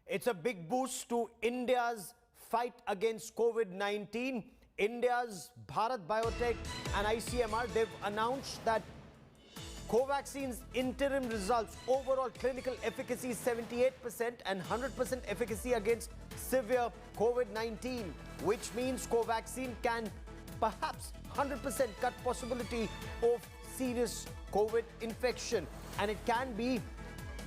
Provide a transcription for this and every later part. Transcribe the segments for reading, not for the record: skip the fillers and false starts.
It's a big boost to India's fight against COVID-19. India's Bharat Biotech and ICMR, they've announced that Covaxin's interim results, overall clinical efficacy 78% and 100% efficacy against severe COVID-19, which means Covaxin can perhaps 100% cut possibility of serious COVID infection, and it can be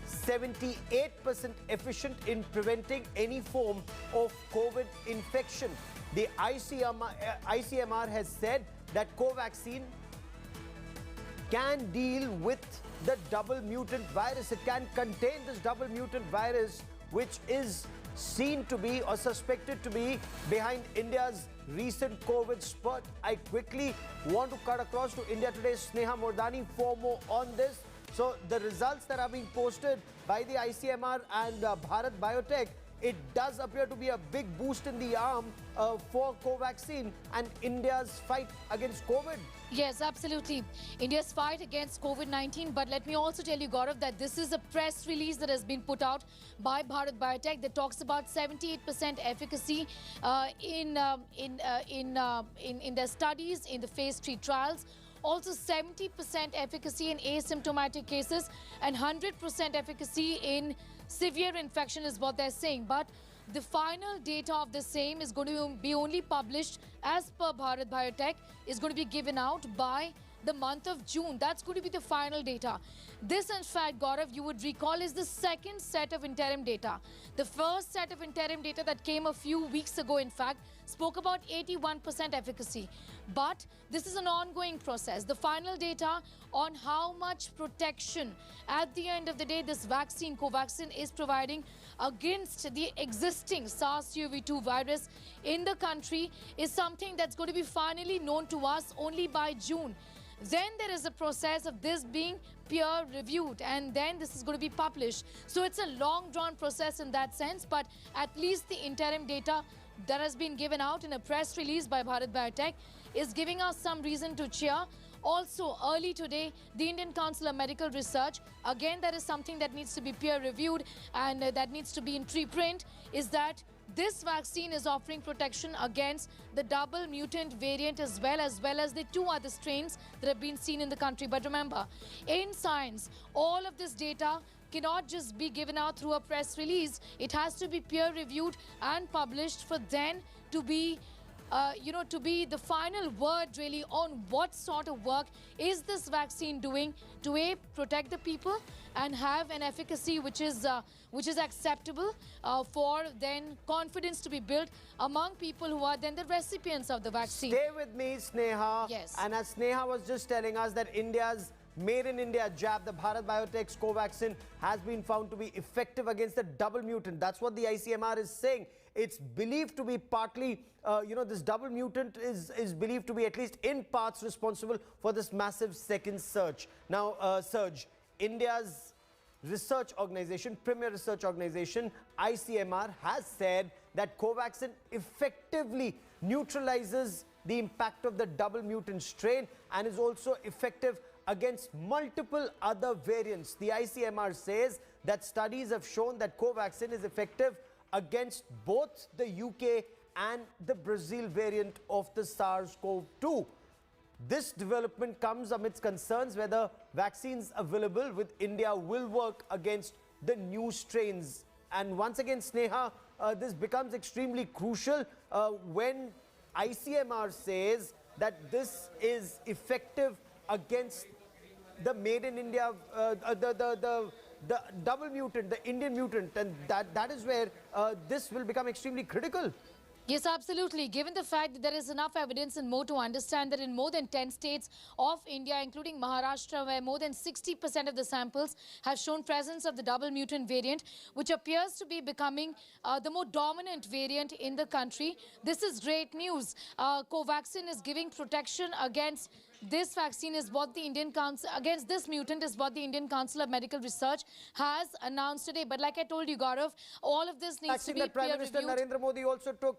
78% efficient in preventing any form of COVID infection. The ICMR has said that Covaxin can deal with the double mutant virus. It can contain this double mutant virus, which is seen to be or suspected to be behind India's recent COVID spurt. I quickly want to cut across to India Today's Sneha Mordani for more on this. So the results that are being posted by the ICMR and Bharat Biotech, it does appear to be a big boost in the arm for Covaxin and India's fight against COVID. Yes, absolutely. India's fight against COVID-19. But let me also tell you, Gaurav, that this is a press release that has been put out by Bharat Biotech that talks about 78% efficacy in their studies in the phase 3 trials. Also 70% efficacy in asymptomatic cases and 100% efficacy in severe infection is what they're saying. But the final data of the same is going to be only published as per Bharat Biotech, is going to be given out by the month of June. That's going to be the final data. This, in fact, Gaurav, you would recall, is the second set of interim data. The first set of interim data that came a few weeks ago, in fact, spoke about 81% efficacy. But this is an ongoing process. The final data on how much protection at the end of the day this vaccine, Covaxin, is providing against the existing SARS-CoV-2 virus in the country is something that's going to be finally known to us only by June. Then there is a process of this being peer reviewed, and then this is going to be published. So it's a long drawn process in that sense, but at least the interim data that has been given out in a press release by Bharat Biotech is giving us some reason to cheer. Also, early today, the Indian Council of Medical Research, again, that is something that needs to be peer reviewed and that needs to be in preprint, is that this vaccine is offering protection against the double mutant variant as well as the two other strains that have been seen in the country. But remember, in science, all of this data cannot just be given out through a press release. It has to be peer reviewed and published for then to be to be the final word really on what sort of work is this vaccine doing to protect the people and have an efficacy which is acceptable for then confidence to be built among people who are then the recipients of the vaccine. Stay with me, Sneha. Yes. And as Sneha was just telling us that India's Made in India jab, the Bharat Biotech's Covaxin, has been found to be effective against the double mutant. That's what the ICMR is saying. It's believed to be partly, this double mutant is believed to be at least in parts responsible for this massive second surge. Now, surge. India's research organization, premier research organization, ICMR, has said that Covaxin effectively neutralizes the impact of the double mutant strain and is also effective against multiple other variants. The ICMR says that studies have shown that Covaxin is effective against both the UK and the Brazil variant of the SARS-CoV-2. This development comes amidst concerns whether vaccines available with India will work against the new strains. And once again, Sneha, this becomes extremely crucial when ICMR says that this is effective against the made in India, the double mutant, the Indian mutant, and that is where this will become extremely critical. Yes, absolutely. Given the fact that there is enough evidence and more to understand that in more than 10 states of India, including Maharashtra, where more than 60% of the samples have shown presence of the double mutant variant, which appears to be becoming the more dominant variant in the country. This is great news. Covaxin is giving protection against this vaccine is what the Indian Council, against this mutant is what the Indian Council of Medical Research has announced today. But like I told you, Gaurav, all of this needs to be Prime Minister peer-reviewed. Narendra Modi also took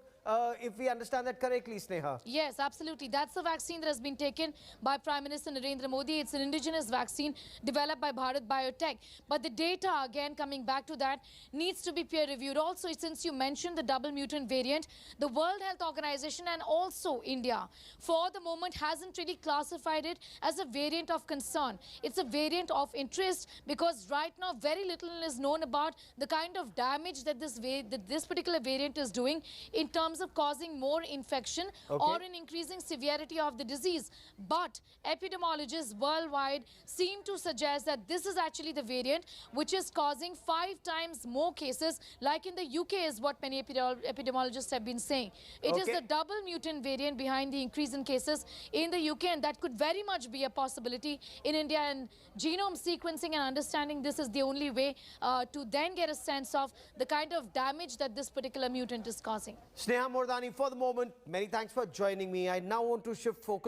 if we understand that correctly, Sneha. Yes, absolutely. That's the vaccine that has been taken by Prime Minister Narendra Modi. It's an indigenous vaccine developed by Bharat Biotech. But the data, again, coming back to that, needs to be peer reviewed. Also, since you mentioned the double mutant variant, the World Health Organization and also India, for the moment, hasn't really classified it as a variant of concern. It's a variant of interest because right now, very little is known about the kind of damage that this particular variant is doing in terms of causing more infection or in increasing severity of the disease. But epidemiologists worldwide seem to suggest that this is actually the variant which is causing 5 times more cases, like in the UK is what many epidemiologists have been saying. It is the double mutant variant behind the increase in cases in the UK, and that could very much be a possibility in India. And genome sequencing and understanding this is the only way to then get a sense of the kind of damage that this particular mutant is causing. Sneha Mordani, for the moment, many thanks for joining me. I now want to shift focus